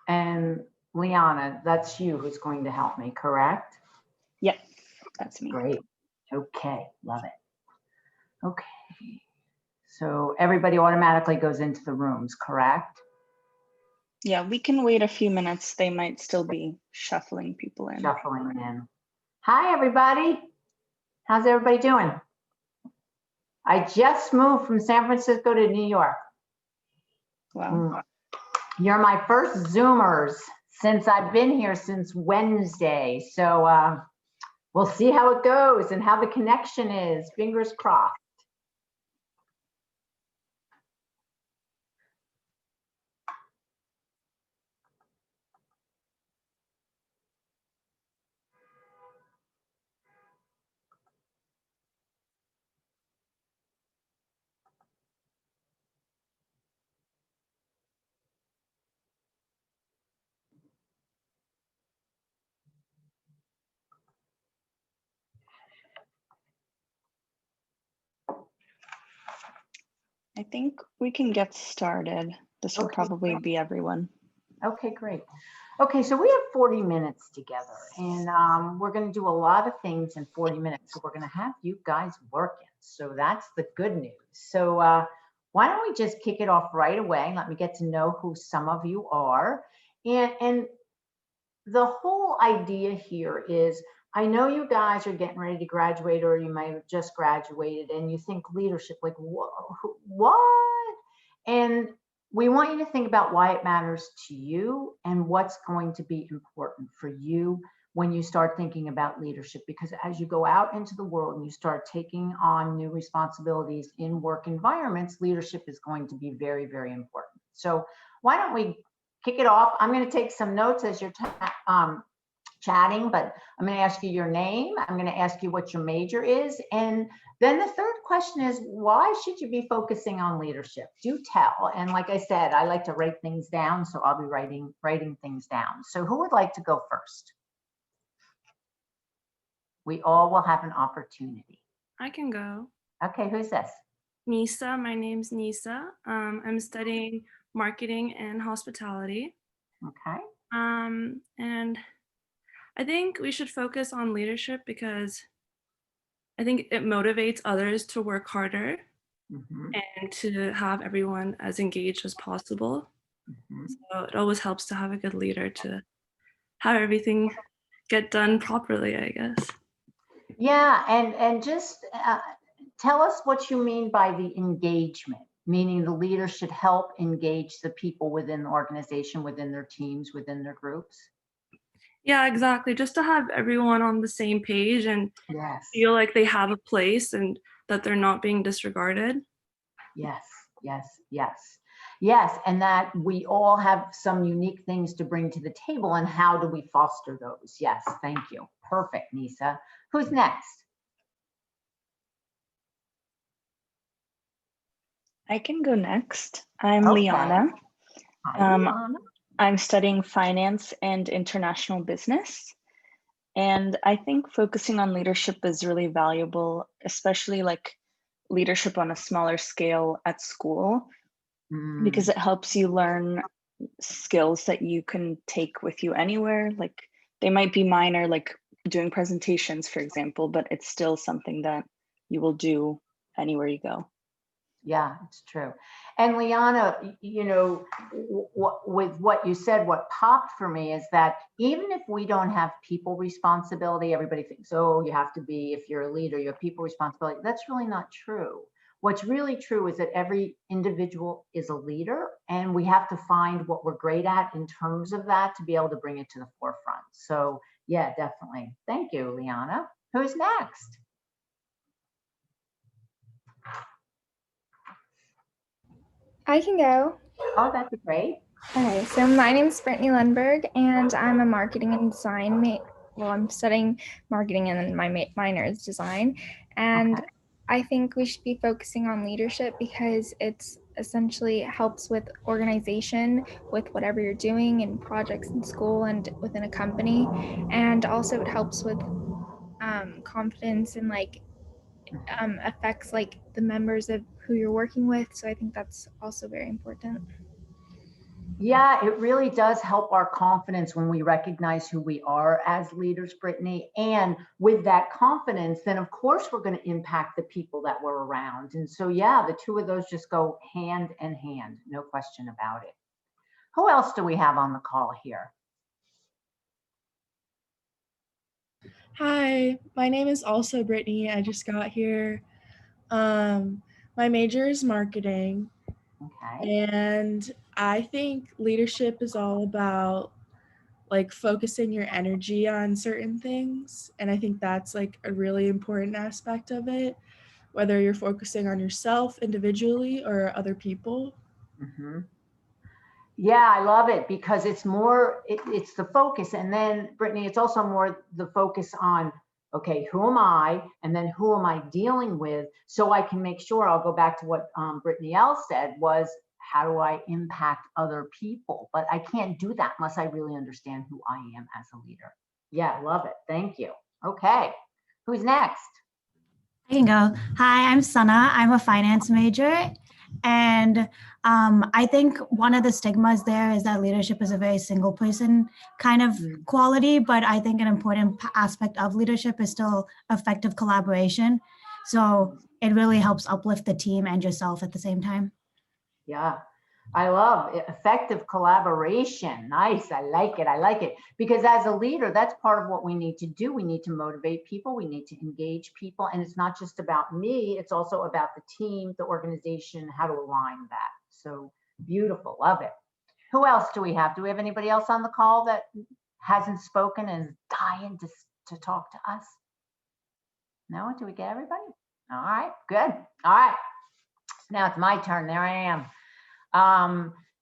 And Liana, that's you who's going to help me, correct? Yep, that's me. Great. Okay, love it. Okay. So everybody automatically goes into the rooms, correct? Yeah, we can wait a few minutes. They might still be shuffling people in. Shuffling in. Hi, everybody. How's everybody doing? I just moved from San Francisco to New York. Wow. You're my first Zoomers since I've been here since Wednesday. So we'll see how it goes and how the connection is. Fingers crossed. I think we can get started. This will probably be everyone. Okay, great. Okay, so we have 40 minutes together, and we're going to do a lot of things in 40 minutes. So we're going to have you guys working. So that's the good news. So why don't we just kick it off right away? Let me get to know who some of you are. And the whole idea here is, I know you guys are getting ready to graduate, or you might have just graduated, and you think leadership, like, what? And we want you to think about why it matters to you and what's going to be important for you when you start thinking about leadership. Because as you go out into the world and you start taking on new responsibilities in work environments, leadership is going to be very, very important. So why don't we kick it off? I'm going to take some notes as you're chatting, but I'm going to ask you your name. I'm going to ask you what your major is. And then the third question is, why should you be focusing on leadership? Do tell. And like I said, I like to write things down, so I'll be writing things down. So who would like to go first? We all will have an opportunity. I can go. Okay, who's this? Nisa, my name's Nisa. I'm studying marketing and hospitality. Okay. And I think we should focus on leadership because I think it motivates others to work harder and to have everyone as engaged as possible. So it always helps to have a good leader to have everything get done properly, I guess. Yeah, and just tell us what you mean by the engagement, meaning the leader should help engage the people within the organization, within their teams, within their groups. Yeah, exactly. Just to have everyone on the same page and feel like they have a place and that they're not being disregarded. Yes, yes, yes. Yes, and that we all have some unique things to bring to the table, and how do we foster those? Yes, thank you. Perfect, Nisa. Who's next? I can go next. I'm Liana. Hi, Liana. I'm studying finance and international business. And I think focusing on leadership is really valuable, especially like leadership on a smaller scale at school, because it helps you learn skills that you can take with you anywhere. Like they might be minor, like doing presentations, for example, but it's still something that you will do anywhere you go. Yeah, it's true. And Liana, you know, with what you said, what popped for me is that even if we don't have people responsibility, everybody thinks, oh, you have to be, if you're a leader, you have people responsibility. That's really not true. What's really true is that every individual is a leader, and we have to find what we're great at in terms of that to be able to bring it to the forefront. So yeah, definitely. Thank you, Liana. Who's next? I can go. Oh, that'd be great. Okay, so my name is Brittany Lundberg, and I'm a marketing and design I'm studying marketing, and then my minor is design. And I think we should be focusing on leadership because it's essentially helps with organization with whatever you're doing in projects in school and within a company. And also it helps with confidence and like affects like the members of who you're working with. So I think that's also very important. Yeah, it really does help our confidence when we recognize who we are as leaders, Brittany. And with that confidence, then of course we're going to impact the people that we're around. And so, yeah, the two of those just go hand in hand, no question about it. Who else do we have on the call here? Hi, my name is also Brittany. I just got here. My major is marketing, Okay. and I think leadership is all about like focusing your energy on certain things. And I think that's like a really important aspect of it, whether you're focusing on yourself individually or other people. Mhm. Yeah, I love it because it's more, it's the focus. And then, Brittany, it's also more the focus on, okay, who am I? And then who am I dealing with? So I can make sure, I'll go back to what Brittany L said was, how do I impact other people? But I can't do that unless I really understand who I am as a leader. Yeah, love it. Thank you. Okay, who's next? I can go. Hi, I'm Sana. I'm a finance major. And I think one of the stigmas there is that leadership is a very single person kind of quality, but I think an important aspect of leadership is still effective collaboration. So it really helps uplift the team and yourself at the same time. Yeah, I love effective collaboration. Nice. I like it. I like it. Because as a leader, that's part of what we need to do. We need to motivate people. We need to engage people. And it's not just about me, it's also about the team, the organization, how to align that. So beautiful. Love it. Who else do we have? Do we have anybody else on the call that hasn't spoken and is dying to talk to us? No? Do we get everybody? All right, good. All right. Now it's my turn. There I am.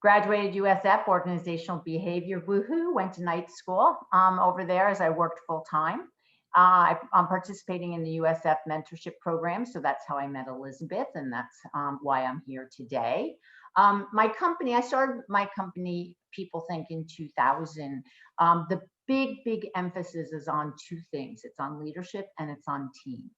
Graduated USF organizational behavior, woohoo, went to night school over there as I worked full time. I'm participating in the USF mentorship program, so that's how I met Elizabeth, and that's why I'm here today. My company, I started my company, People Think, in 2000. The big emphasis is on two things. It's on leadership and it's on team.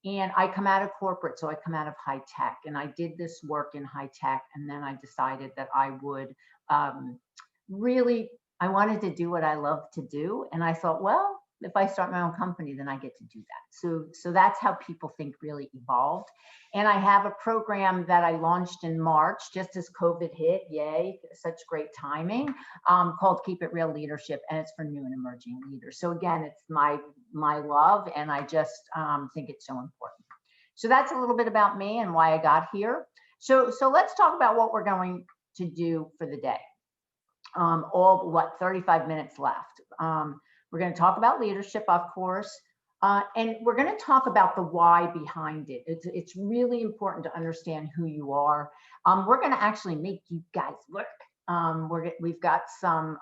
And I come out of corporate, so I come out of high tech, and I did this work in high tech. And then I decided that I would I wanted to do what I love to do. And I thought, well, if I start my own company, then I get to do that. So that's how People Think really evolved. And I have a program that I launched in March, just as COVID hit, yay, such great timing, called Keep It Real Leadership. And it's for new and emerging leaders. So again, it's my love, and I just think it's so important. So that's a little bit about me and why I got here. So let's talk about what we're going to do for the day. 35 minutes left. We're going to talk about leadership, of course, and we're going to talk about the why behind it. It's really important to understand who you are. We're going to actually make you guys work. We've got some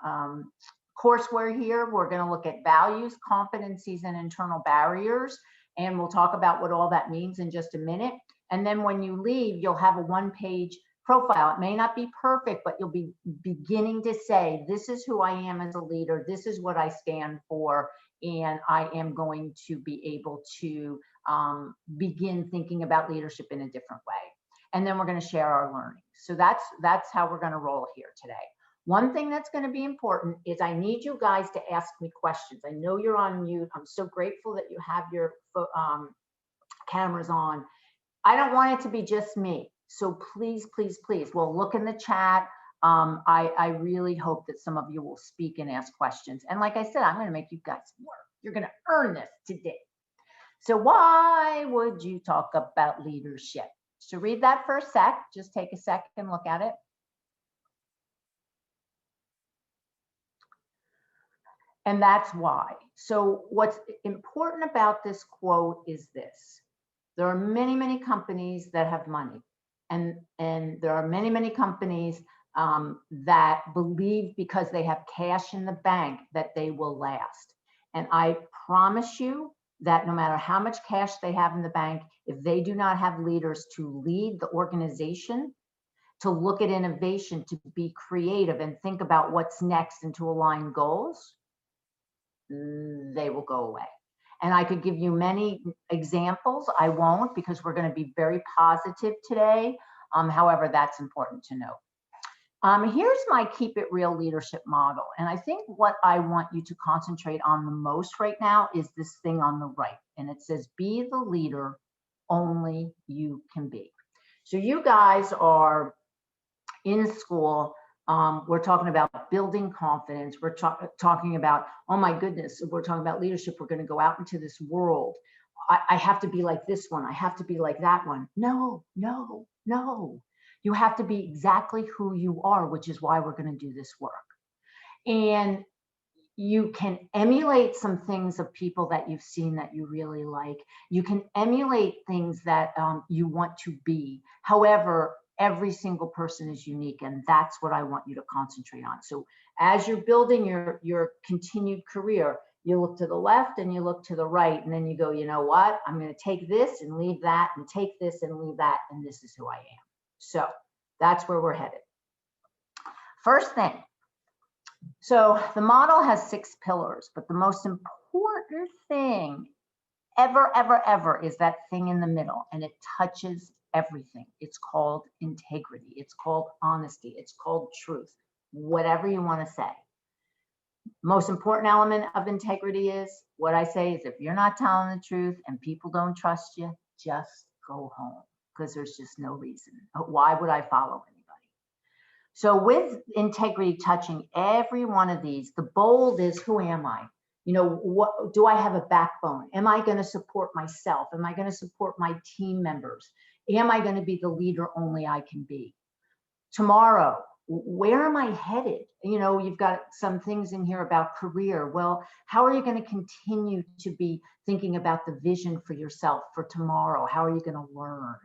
courseware here. We're going to look at values, competencies, and internal barriers, and we'll talk about what all that means in just a minute. And then when you leave, you'll have a one-page profile. It may not be perfect, but you'll be beginning to say, this is who I am as a leader, this is what I stand for, and I am going to be able to begin thinking about leadership in a different way. And then we're going to share our learning. So that's how we're going to roll here today. One thing that's going to be important is I need you guys to ask me questions. I know you're on mute. I'm so grateful that you have your cameras on. I don't want it to be just me. So please, we'll look in the chat. I really hope that some of you will speak and ask questions. And like I said, I'm going to make you guys work. You're going to earn this today. So why would you talk about leadership? So read that for a sec. Just take a second and look at it. And that's why. So what's important about this quote is this. There are many companies that have money. And there are many companies that believe because they have cash in the bank that they will last. And I promise you that no matter how much cash they have in the bank, if they do not have leaders to lead the organization, to look at innovation, to be creative and think about what's next and to align goals, they will go away. And I could give you many examples. I won't, because we're going to be very positive today. However, that's important to know. Here's my keep it real leadership model. And I think what I want you to concentrate on the most right now is this thing on the right. And it says, be the leader only you can be. So you guys are in school. We're talking about building confidence. We're talking about, oh my goodness, we're talking about leadership. We're going to go out into this world. I have to be like this one. I have to be like that one. No, no, no. You have to be exactly who you are, which is why we're going to do this work. And you can emulate some things of people that you've seen that you really like. You can emulate things that you want to be. However, every single person is unique, and that's what I want you to concentrate on. So as you're building your continued career, you look to the left and you look to the right, and then you go, you know what? I'm going to take this and leave that, and take this and leave that, and this is who I am. So that's where we're headed. First thing. So the model has 6 pillars, but the most important thing ever, ever, ever is that thing in the middle, and it touches everything. It's called integrity. It's called honesty. It's called truth, whatever you want to say. Most important element of integrity is what I say is, if you're not telling the truth and people don't trust you, just go home, because there's just no reason. Why would I follow anybody? So with integrity touching every one of these, the bold is, who am I? You know, what do I have a backbone? Am I going to support myself? Am I going to support my team members? Am I going to be the leader only I can be? Tomorrow, where am I headed? You know, you've got some things in here about career. Well, how are you going to continue to be thinking about the vision for yourself for tomorrow? How are you going to learn?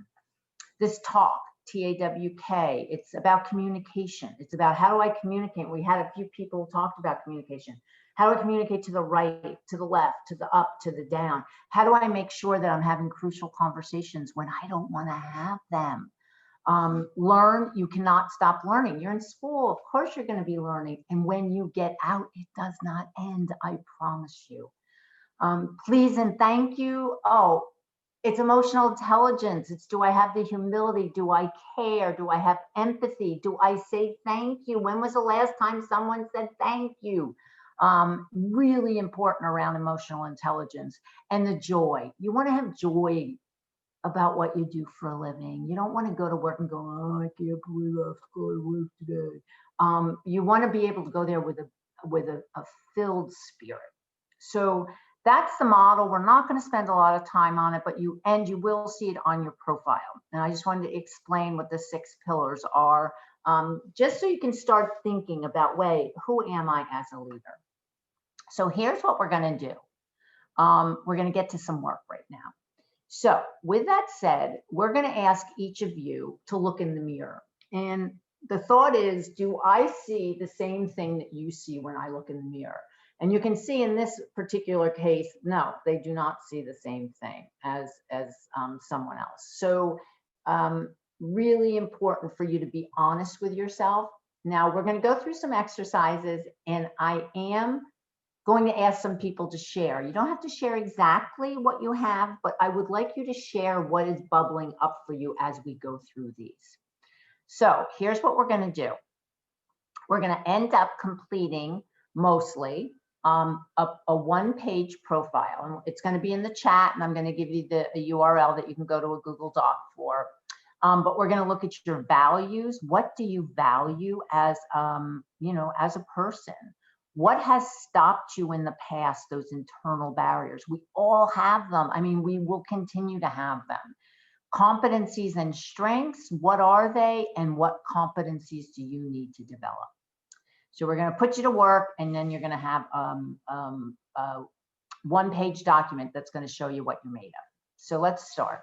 This talk, TAWK, it's about communication. It's about, how do I communicate? We had a few people talked about communication. How do I communicate to the right, to the left, to the up, to the down? How do I make sure that I'm having crucial conversations when I don't want to have them? Learn, you cannot stop learning. You're in school, of course you're going to be learning. And when you get out, it does not end, I promise you. Please and thank you. Oh, it's emotional intelligence. It's, do I have the humility? Do I care? Do I have empathy? Do I say thank you? When was the last time someone said thank you? Really important around emotional intelligence. And the joy. You want to have joy about what you do for a living. You don't want to go to work and go, oh, I can't believe I have to go to work today. You want to be able to go there with a filled spirit. So that's the model. We're not going to spend a lot of time on it, but you will see it on your profile. And I just wanted to explain what the 6 pillars are, just so you can start thinking about, wait, who am I as a leader? So here's what we're going to do. We're going to get to some work right now. So with that said, we're going to ask each of you to look in the mirror. And the thought is, do I see the same thing that you see when I look in the mirror? And you can see in this particular case, no, they do not see the same thing as someone else. So really important for you to be honest with yourself. Now we're going to go through some exercises, and I am going to ask some people to share. You don't have to share exactly what you have, but I would like you to share what is bubbling up for you as we go through these. So here's what we're going to do. We're going to end up completing mostly a 1-page profile. And it's going to be in the chat, and I'm going to give you a URL that you can go to a Google Doc for. But we're going to look at your values. What do you value as, you know, as a person? What has stopped you in the past, those internal barriers? We all have them. I mean, we will continue to have them. Competencies and strengths, what are they? And what competencies do you need to develop? So we're going to put you to work, and then you're going to have a 1-page document that's going to show you what you're made of. So let's start.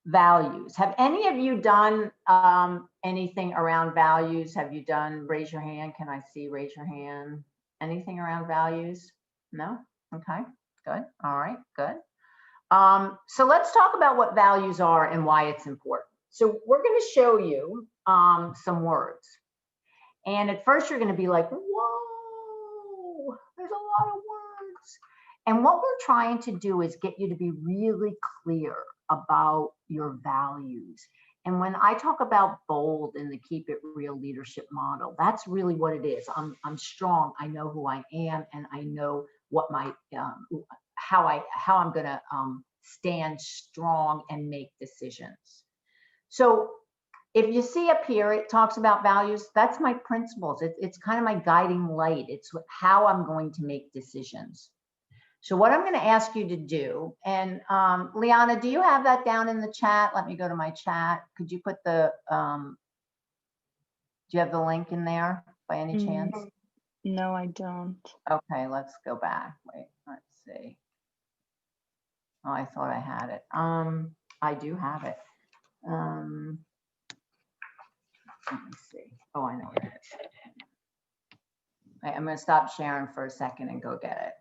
Values. Have any of you done anything around values? Have you done, raise your hand. Can I see, raise your hand? Anything around values? No? Okay, good. All right, good. So let's talk about what values are and why it's important. So we're going to show you some words. And at first you're going to be like, whoa, there's a lot of words. And what we're trying to do is get you to be really clear about your values And when I talk about bold in the Keep It Real leadership model, that's really what it is. I'm strong. I know who I am, and I know what my how I'm going to stand strong and make decisions. So if you see up here, it talks about values. That's my principles. It's kind of my guiding light. It's how I'm going to make decisions. So what I'm going to ask you to do, and Liana, do you have that down in the chat? Let me go to my chat. Could you put the, do you have the link in there by any chance? No, I don't. Okay, let's go back. Wait, let's see. Oh, I thought I had it. I do have it. Let me see. Oh, I know it is. Right, I'm going to stop sharing for a second and go get it.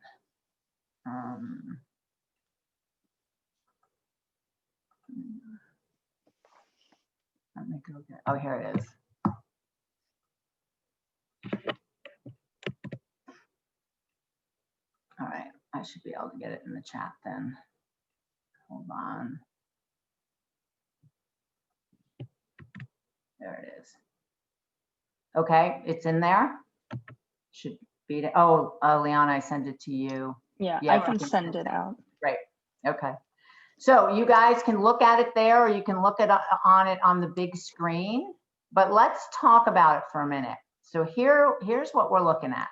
Let me go get, oh, here it is. All right, I should be able to get it in the chat then. Hold on. There it is. Okay, it's in there. Should be, oh, Liana, I sent it to you. Yeah, I can send it out. Right, okay. So you guys can look at it there, or you can look at on it on the big screen, but let's talk about it for a minute. So here's what we're looking at.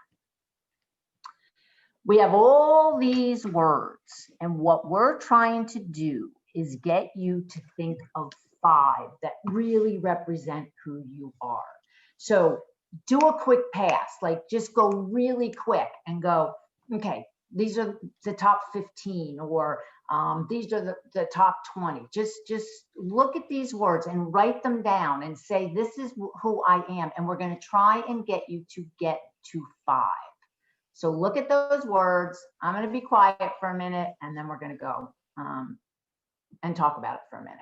We have all these words, and what we're trying to do is get you to think of 5 that really represent who you are. So do a quick pass, like just go really quick and go, okay, these are the top 15, or these are the top 20. Just look at these words and write them down and say, this is who I am. And we're going to try and get you to get to 5. So look at those words. I'm going to be quiet for a minute, and then we're going to go and talk about it for a minute.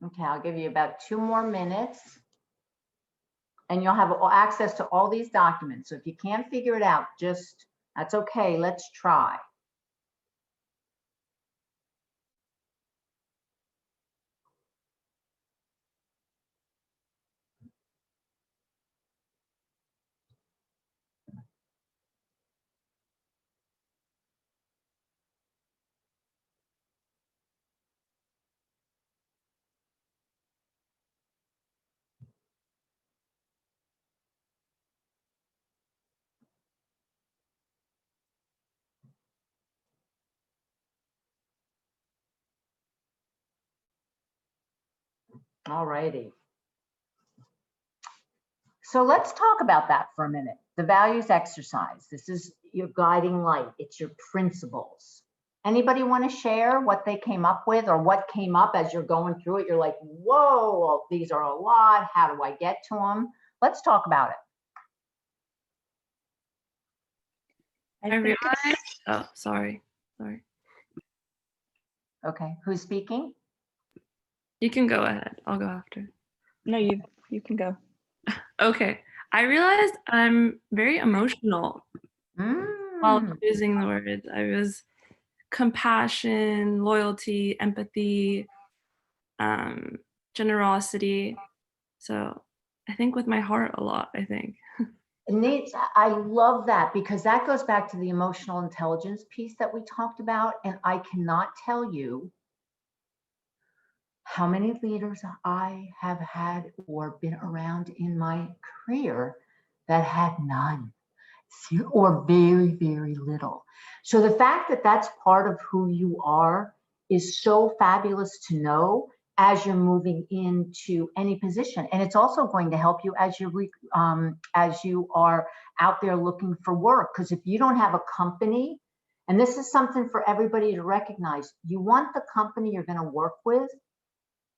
Okay, I'll give you about 2 more minutes, and you'll have access to all these documents. So if you can't figure it out, just, that's okay, let's try. All righty. So let's talk about that for a minute. The values exercise. This is your guiding light. It's your principles. Anybody want to share what they came up with, or what came up as you're going through it? You're like, whoa, these are a lot. How do I get to them? Let's talk about it. I realized, oh, sorry. Okay, who's speaking? You can go ahead. I'll go after. No, you can go. Okay. I realized I'm very emotional while choosing the words. I was compassion, loyalty, empathy, generosity. So I think with my heart a lot, I think. Nate, I love that because that goes back to the emotional intelligence piece that we talked about. And I cannot tell you how many leaders I have had or been around in my career that had none or very, very little. So the fact that that's part of who you are is so fabulous to know as you're moving into any position. And it's also going to help you as you are out there looking for work. Because if you don't have a company, and this is something for everybody to recognize, you want the company you're going to work with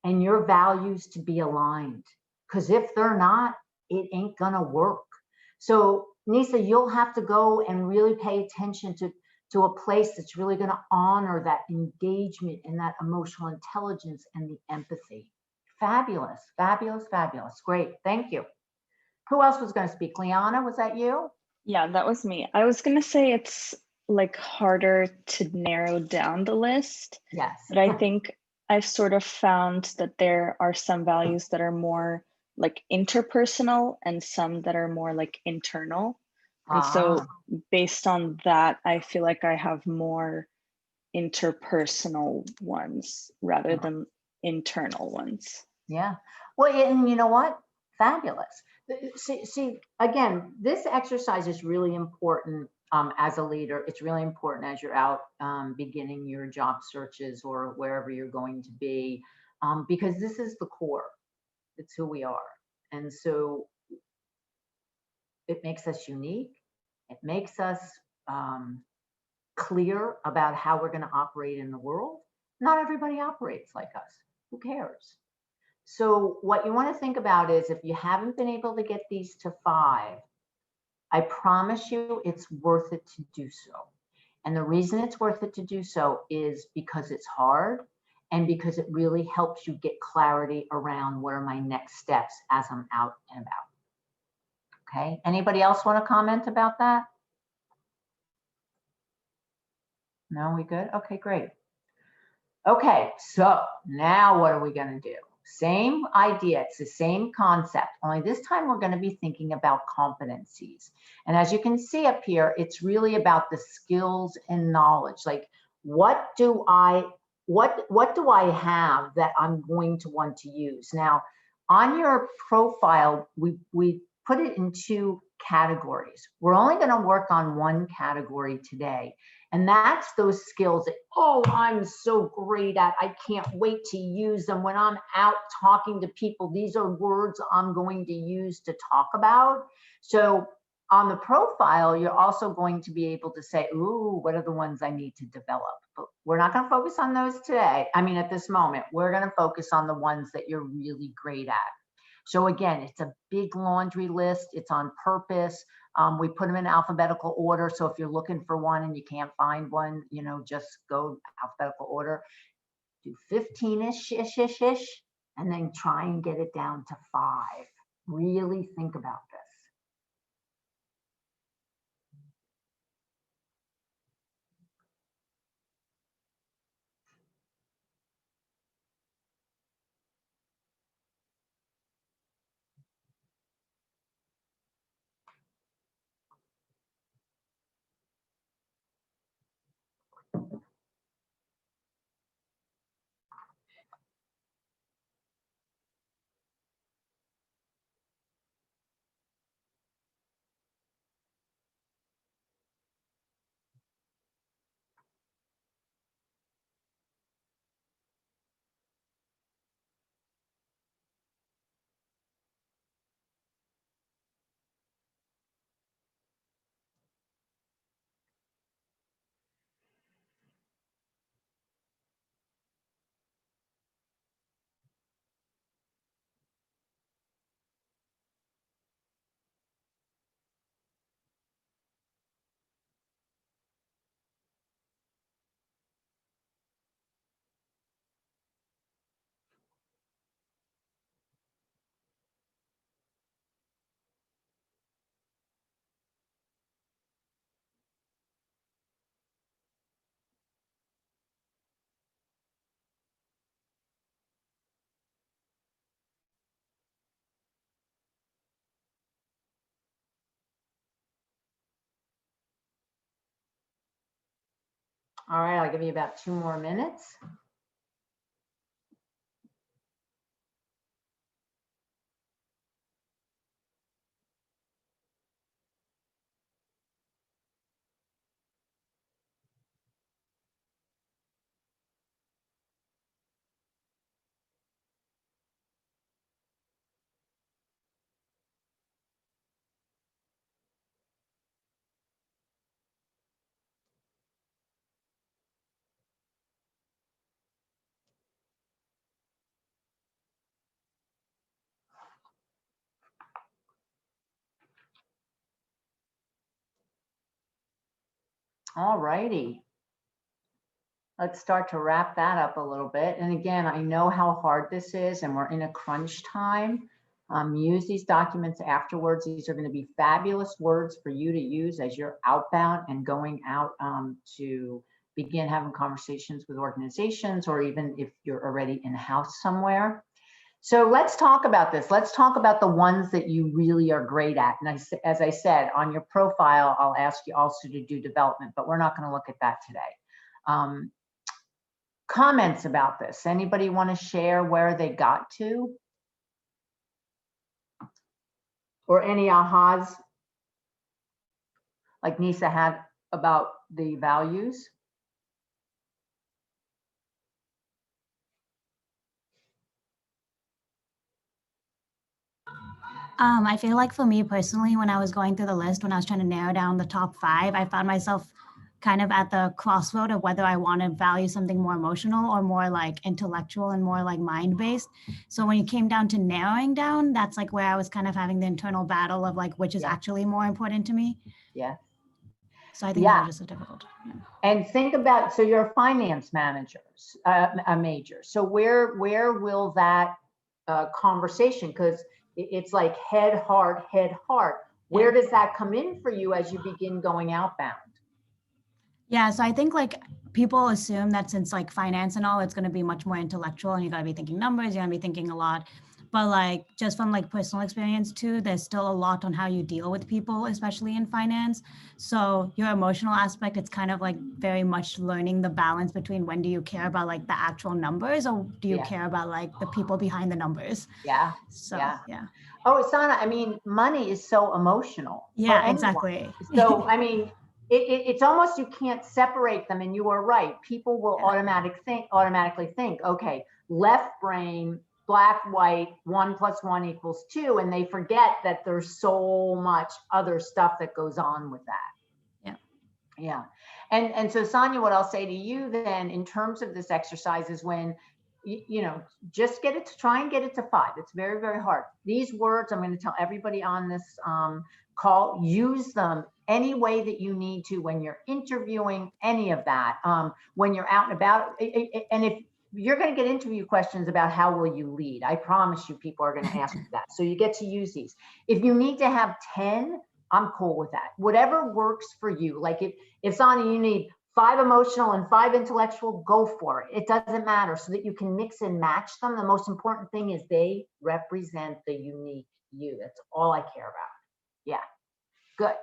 and your values to be aligned. Because if they're not, it ain't gonna work. So Nisa, you'll have to go and really pay attention to a place that's really gonna honor that engagement and that emotional intelligence and the empathy. Fabulous, fabulous, fabulous. Great, thank you. Who else was gonna speak? Liana, was that you? Yeah, that was me. I was gonna say it's like harder to narrow down the list. Yes. But I think I've sort of found that there are some values that are more like interpersonal and some that are more like internal. And so based on that, I feel like I have more interpersonal ones rather than internal ones. Yeah. Well, and you know what? Fabulous. See, again, this exercise is really important as a leader. It's really important as you're out beginning your job searches or wherever you're going to be, because this is the core. It's who we are. And so it makes us unique. It makes us clear about how we're going to operate in the world. Not everybody operates like us. Who cares? So what you want to think about is if you haven't been able to get these to 5, I promise you it's worth it to do so. And the reason it's worth it to do so is because it's hard and because it really helps you get clarity around what are my next steps as I'm out and about. Okay, anybody else want to comment about that? No, we good? Okay, great. Okay, so now what are we going to do? Same idea, it's the same concept, only this time we're going to be thinking about competencies. And as you can see up here, it's really about the skills and knowledge. Like, what do I have that I'm going to want to use? Now, on your profile, we put it in 2 categories. We're only going to work on 1 category today. And that's those skills that, oh, I'm so great at, I can't wait to use them when I'm out talking to people. These are words I'm going to use to talk about. So on the profile, you're also going to be able to say, ooh, what are the ones I need to develop? But we're not going to focus on those today. I mean, at this moment, we're going to focus on the ones that you're really great at. So again, it's a big laundry list. It's on purpose. We put them in alphabetical order. So if you're looking for one and you can't find one, you know, just go alphabetical order. Do 15-ish, and then try and get it down to 5. Really think about this. All right, I'll give you about 2 more minutes. All righty. Let's start to wrap that up a little bit. And again, I know how hard this is and we're in a crunch time. Use these documents afterwards. These are going to be fabulous words for you to use as you're outbound and going out to begin having conversations with organizations, or even if you're already in-house somewhere. So let's talk about this. Let's talk about the ones that you really are great at. And as I said, on your profile, I'll ask you also to do development, but we're not going to look at that today. Comments about this? Anybody want to share where they got to? Or any ahas like Nisa had about the values? I feel like for me personally, when I was going through the list, when I was trying to narrow down the top 5, I found myself kind of at the crossroad of whether I want to value something more emotional or more like intellectual and more like mind-based. So when it came down to narrowing down, that's like where I was kind of having the internal battle of like, which is actually more important to me. Yeah. So I think that was just so difficult. Yeah. And think about, so you're a finance manager, a major. So where will that conversation, because it's like head, heart, where does that come in for you as you begin going outbound? Yeah, so I think like people assume that since like finance and all, it's going to be much more intellectual and you got to be thinking numbers, you're going to be thinking a lot. But like just from like personal experience too, there's still a lot on how you deal with people, especially in finance. So your emotional aspect, it's kind of like very much learning the balance between when do you care about like the actual numbers or do you care about like the people behind the numbers? Yeah. So yeah. Oh, Sana, I mean, money is so emotional. Yeah, exactly. So, I mean, it's almost, you can't separate them, and you are right. People will automatically think, okay, left brain, black, white, 1 + 1 = 2, and they forget that there's so much other stuff that goes on with that. Yeah. And so Sonia, what I'll say to you then in terms of this exercise is when, you know, just try and get it to 5. It's very, very hard. These words, I'm going to tell everybody on this call, use them any way that you need to when you're interviewing, any of that, when you're out and about. And if you're going to get interview questions about how will you lead, I promise you people are going to ask you that. So you get to use these. If you need to have 10, I'm cool with that. Whatever works for you. Like if Sonia, you need 5 emotional and 5 intellectual, go for it. It doesn't matter, so that you can mix and match them. The most important thing is they represent the unique you. That's all I care about. Yeah, good.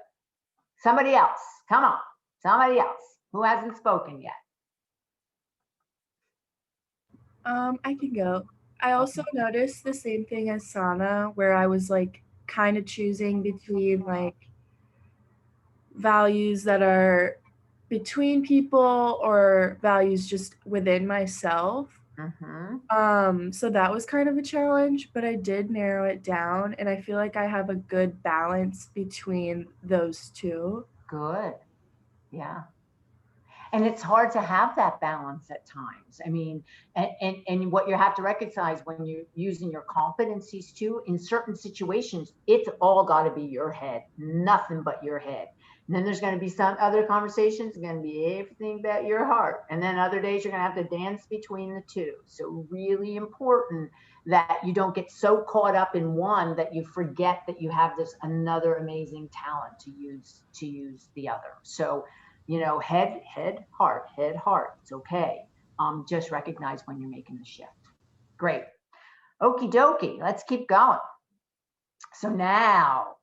Somebody else, come on. Somebody else who hasn't spoken yet. I can go. I also noticed the same thing as Sana, where I was like kind of choosing between like values that are between people or values just within myself. So that was kind of a challenge, but I did narrow it down, and I feel like I have a good balance between those two. Good. Yeah. And it's hard to have that balance at times. I mean, and what you have to recognize when you're using your competencies too, in certain situations, it's all got to be your head, nothing but your head. And then there's going to be some other conversations, going to be everything about your heart. And then other days you're going to have to dance between the two. So really important that you don't get so caught up in one that you forget that you have this another amazing talent to use the other. So, you know, head, heart. It's okay. Just recognize when you're making the shift. Great. Okie dokie. Let's keep going. So now,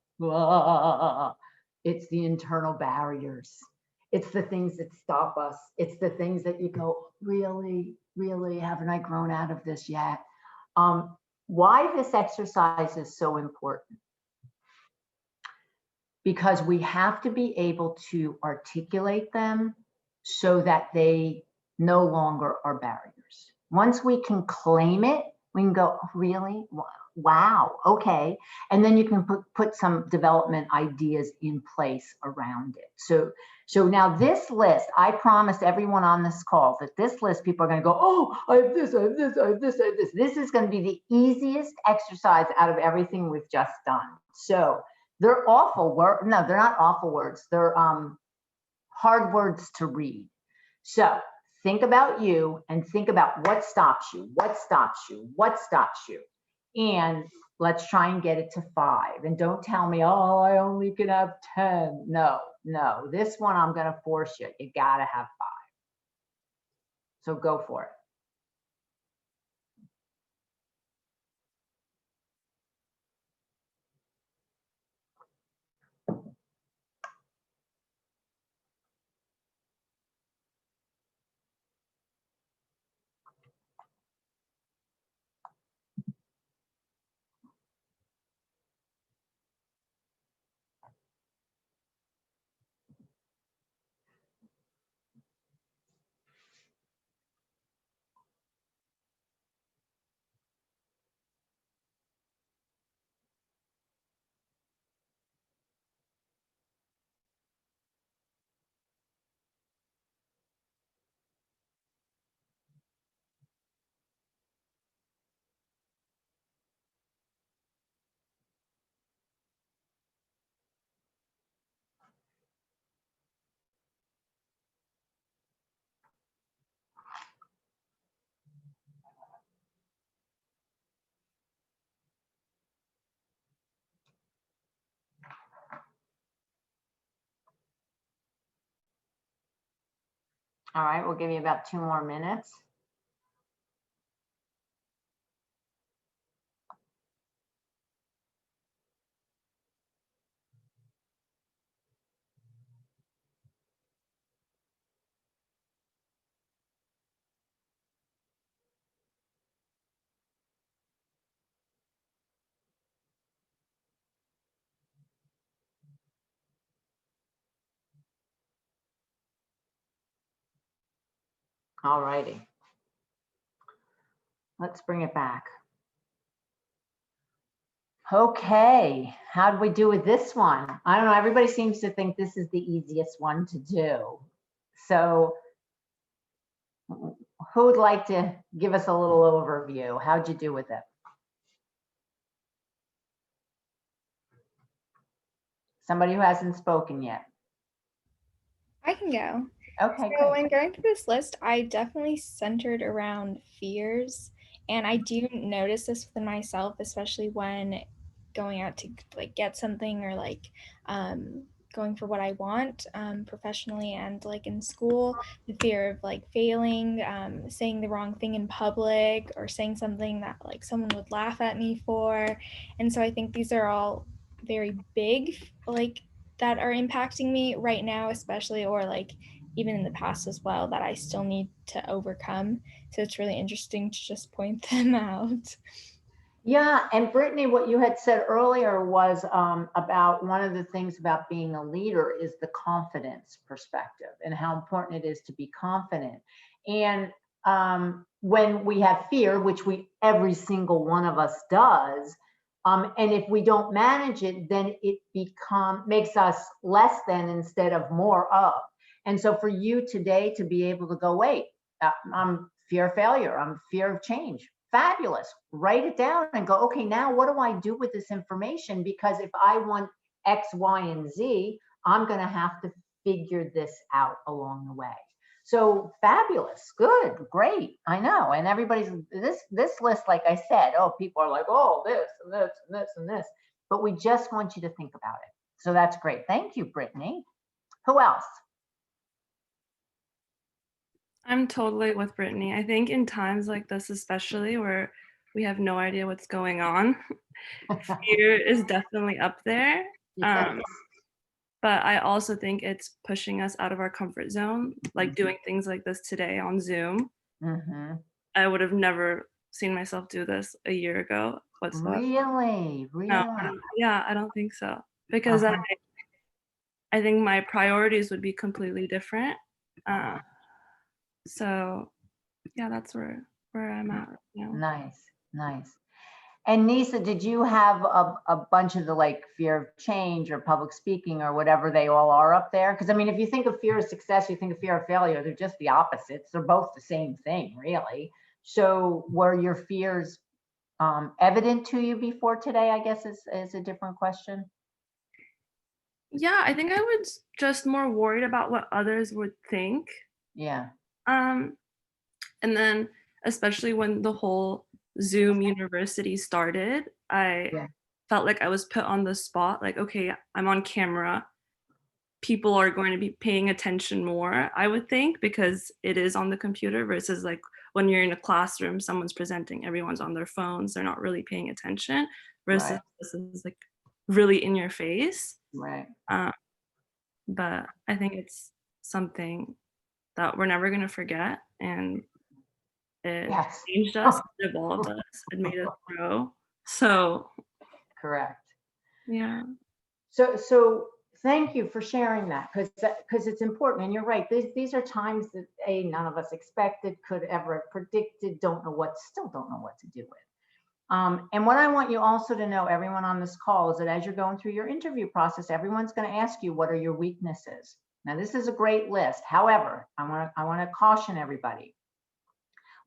it's the internal barriers. It's the things that stop us. It's the things that you go, really, really, haven't I grown out of this yet? Why this exercise is so important? Because we have to be able to articulate them so that they no longer are barriers. Once we can claim it, we can go, really? Wow, okay. And then you can put some development ideas in place around it. So now this list, I promised everyone on this call that this list, people are gonna go, oh, I have this, I have this, I have this, I have this. This is gonna be the easiest exercise out of everything we've just done. So they're awful words. No, they're not awful words. They're hard words to read. So think about you and think about what stops you, what stops you, what stops you. And let's try and get it to 5. And don't tell me, oh, I only can have 10. No, no, this one I'm going to force you. You got to have 5. So go for it. All right, we'll give you about 2 more minutes. All righty. Let's bring it back. Okay, how do we do with this one? I don't know, everybody seems to think this is the easiest one to do. So who would like to give us a little overview? How'd you do with it? Somebody who hasn't spoken yet. I can go. Okay, So great. when going through this list, I definitely centered around fears. And I do notice this within myself, especially when going out to like get something or like going for what I want professionally and like in school, the fear of like failing, saying the wrong thing in public or saying something that like someone would laugh at me for. And so I think these are all very big, like that are impacting me right now, especially, or like even in the past as well, that I still need to overcome. So it's really interesting to just point them out. Yeah, and Brittany, what you had said earlier was about one of the things about being a leader is the confidence perspective and how important it is to be confident. And when we have fear, which every single one of us does, and if we don't manage it, then it makes us less than instead of more of. And so for you today to be able to go, wait, I'm fear of failure, I'm fear of change. Fabulous. Write it down and go, okay, now what do I do with this information? Because if I want X, Y, and Z, I'm going to have to figure this out along the way. So fabulous. Good. Great. I know. And everybody's this list, like I said, oh, people are like, oh, this and this and this and this. But we just want you to think about it. So that's great. Thank you, Brittany. Who else? I'm totally with Brittany. I think in times like this, especially where we have no idea what's going on, fear is definitely up there. Yes. but I also think it's pushing us out of our comfort zone, like doing things like this today on Zoom. Mm-hmm. I would have never seen myself do this a year ago whatsoever. Really? No, Really? I don't think so, because I think my priorities would be completely different. So yeah, that's where I'm at right now. Nice, nice. And Nisa, did you have a bunch of the like fear of change or public speaking or whatever they all are up there? Because I mean, if you think of fear of success, you think of fear of failure, they're just the opposites. They're both the same thing, really. So were your fears evident to you before today, I guess is a different question. Yeah, I think I was just more worried about what others would think. Yeah. And then especially when the whole Zoom university started, I felt like I was put on the spot, like, okay, I'm on camera. People are going to be paying attention more, I would think, because it is on the computer versus like when you're in a classroom, someone's presenting, everyone's on their phones, they're not really paying attention, versus this is like really in your face. Right. But I think it's something that we're never going to forget, and it changed us, it evolved us, it made us grow. So correct. Yeah. So thank you for sharing that, because it's important, and you're right. These are times that none of us expected, could ever have predicted, still don't know what to do with. And what I want you also to know, everyone on this call, is that as you're going through your interview process, everyone's going to ask you, what are your weaknesses? Now, this is a great list. However, I want to caution everybody.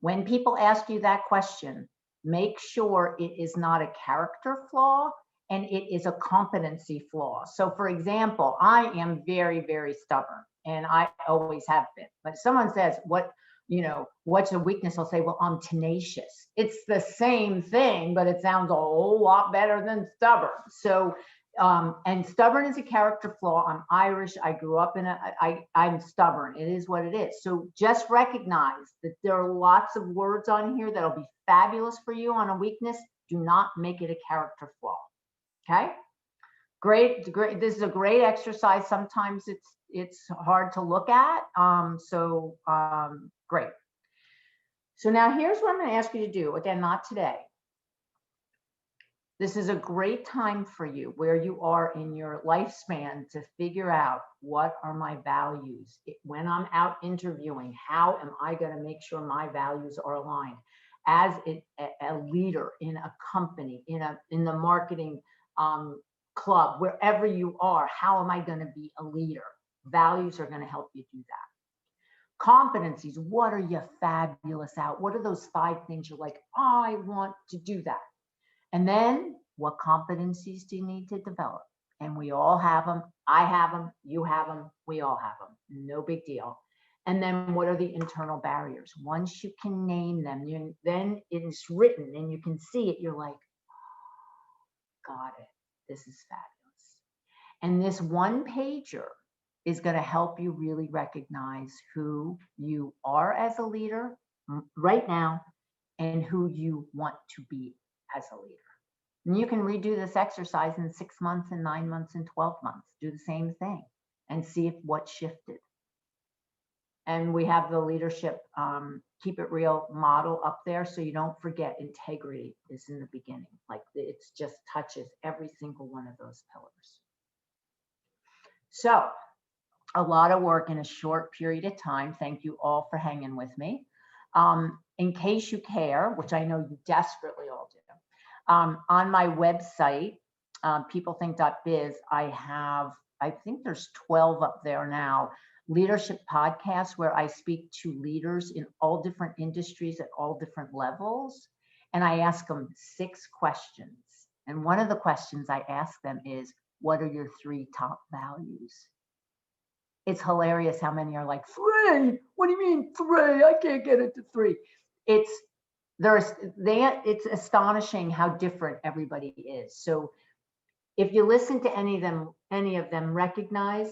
When people ask you that question, make sure it is not a character flaw and it is a competency flaw. So for example, I am very, very stubborn, and I always have been. But if someone says, what's a weakness? I'll say, well, I'm tenacious. It's the same thing, but it sounds a whole lot better than stubborn. So, and stubborn is a character flaw. I'm Irish. I grew up I'm stubborn. It is what it is. So just recognize that there are lots of words on here that'll be fabulous for you on a weakness. Do not make it a character flaw. Okay? Great. This is a great exercise. Sometimes it's hard to look at. Great. So now here's what I'm going to ask you to do. Again, not today. This is a great time for you, where you are in your lifespan, to figure out, what are my values? When I'm out interviewing, how am I going to make sure my values are aligned? As a leader in a company, in the marketing club, wherever you are, how am I going to be a leader? Values are going to help you do that. Competencies, what are you fabulous at? What are those 5 things you're like, I want to do that? And then, what competencies do you need to develop? And we all have them. I have them. You have them. We all have them. No big deal. And then, what are the internal barriers? Once you can name them, then it's written and you can see it. You're like, oh, got it. This is fabulous. And this one pager is going to help you really recognize who you are as a leader right now and who you want to be as a leader. And you can redo this exercise in 6 months and 9 months and 12 months. Do the same thing and see what shifted. And we have the leadership keep it real model up there, so you don't forget integrity is in the beginning. Like, it just touches every single one of those pillars. So a lot of work in a short period of time. Thank you all for hanging with me. In case you care, which I know you desperately all do, on my website, peoplethink.biz, I think there's 12 up there now, leadership podcasts where I speak to leaders in all different industries at all different levels. And I ask them 6 questions. And one of the questions I ask them is, what are your 3 top values? It's hilarious how many are like, 3? What do you mean 3? I can't get it to 3. It's astonishing how different everybody is. So if you listen to any of them, recognize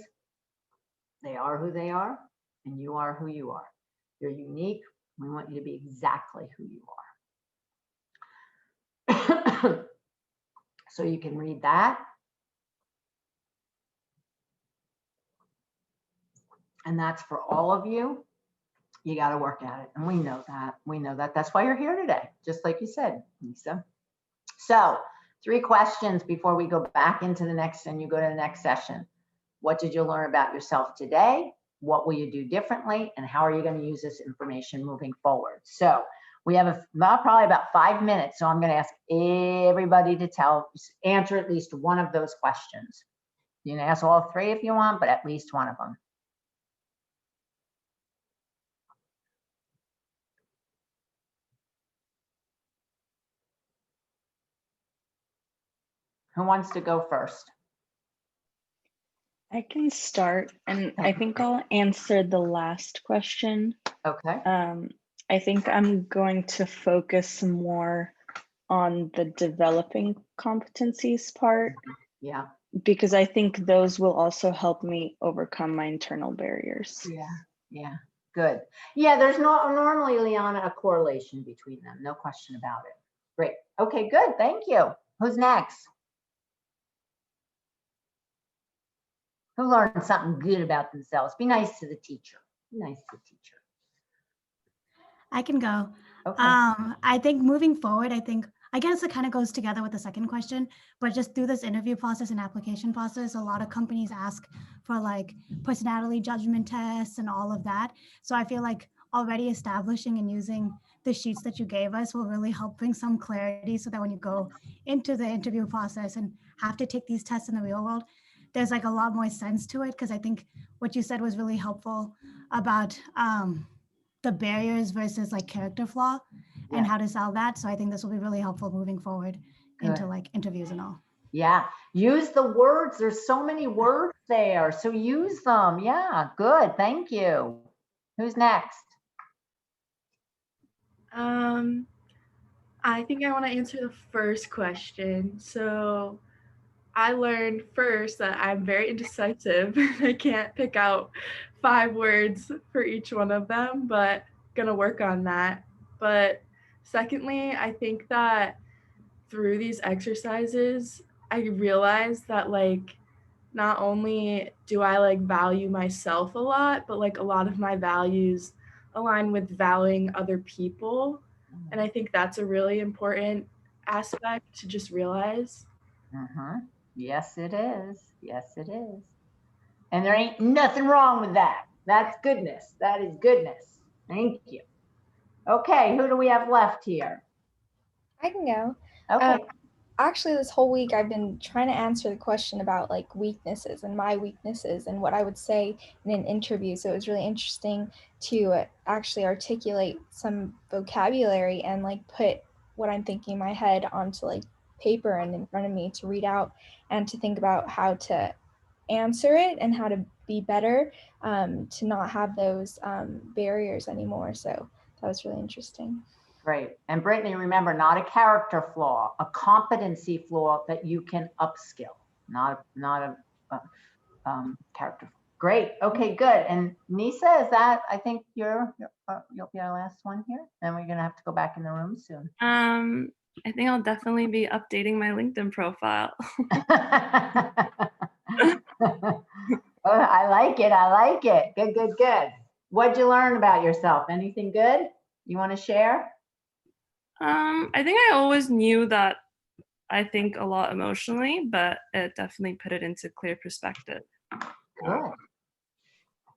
they are who they are, and you are who you are. You're unique. We want you to be exactly who you are. So you can read that. And that's for all of you. You got to work at it. And we know that. We know that. That's why you're here today, just like you said, Lisa. So 3 questions before we go back into the next and you go to the next session. What did you learn about yourself today? What will you do differently? And how are you going to use this information moving forward? So we have probably about 5 minutes. So I'm going to ask everybody to answer at least one of those questions. You can ask all 3 if you want, but at least one of them. Who wants to go first? I can start, and I think I'll answer the last question. Okay. I think I'm going to focus more on the developing competencies part. Yeah. Because I think those will also help me overcome my internal barriers. Yeah. Good. Yeah, there's normally, Liana, a correlation between them. No question about it. Great. Okay, good. Thank you. Who's next? Who learned something good about themselves? Be nice to the teacher. Be nice to the teacher. I can go. Okay. I think moving forward, I guess it kind of goes together with the second question, but just through this interview process and application process, a lot of companies ask for like personality judgment tests and all of that. So I feel like already establishing and using the sheets that you gave us will really help bring some clarity so that when you go into the interview process and have to take these tests in the real world, there's like a lot more sense to it. Because I think what you said was really helpful about the barriers versus like character flaw and how to solve that. So I think this will be really helpful moving forward into like interviews and all. Yeah, use the words. There's so many words there, so use them. Yeah, good. Thank you. Who's next? I think I want to answer the first question. So I learned first that I'm very indecisive. I can't pick out 5 words for each one of them, but gonna work on that. But secondly, I think that through these exercises, I realized that like not only do I like value myself a lot, but like a lot of my values align with valuing other people. And I think that's a really important aspect to just realize. Yes, it is. Yes, it is. And there ain't nothing wrong with that. That's goodness. That is goodness. Thank you. Okay, who do we have left here? I can go. Okay. Actually, this whole week I've been trying to answer the question about like weaknesses and my weaknesses and what I would say in an interview. So it was really interesting to actually articulate some vocabulary and like put what I'm thinking in my head onto like paper and in front of me to read out and to think about how to answer it and how to be better, to not have those barriers anymore. So that was really interesting. Great. And Brittany, remember, not a character flaw, a competency flaw that you can upskill, not a character flaw. Great. Okay, good. And Nisa, is that, I think you'll be our last one here. And we're going to have to go back in the room soon. I think I'll definitely be updating my LinkedIn profile. I like it. I like it. Good, good, good. What'd you learn about yourself? Anything good you want to share? I think I always knew that I think a lot emotionally, but it definitely put it into clear perspective. Good.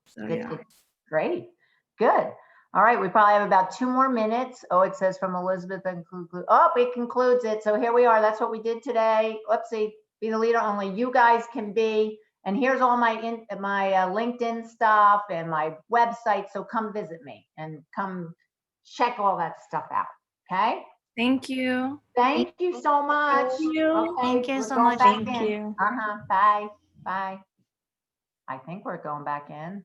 So Good, yeah. good. Great. Good. All right. We probably have about 2 more minutes. Oh, it says from Elizabeth. Oh, it concludes it. So here we are. That's what we did today. Oopsie. Be the leader only you guys can be. And here's all my LinkedIn stuff and my website. So come visit me and come check all that stuff out. Okay. Thank you. Thank you so much. Thank you. Okay, Thank you we're so going much. back Thank in. you. Bye. Bye. I think we're going back in.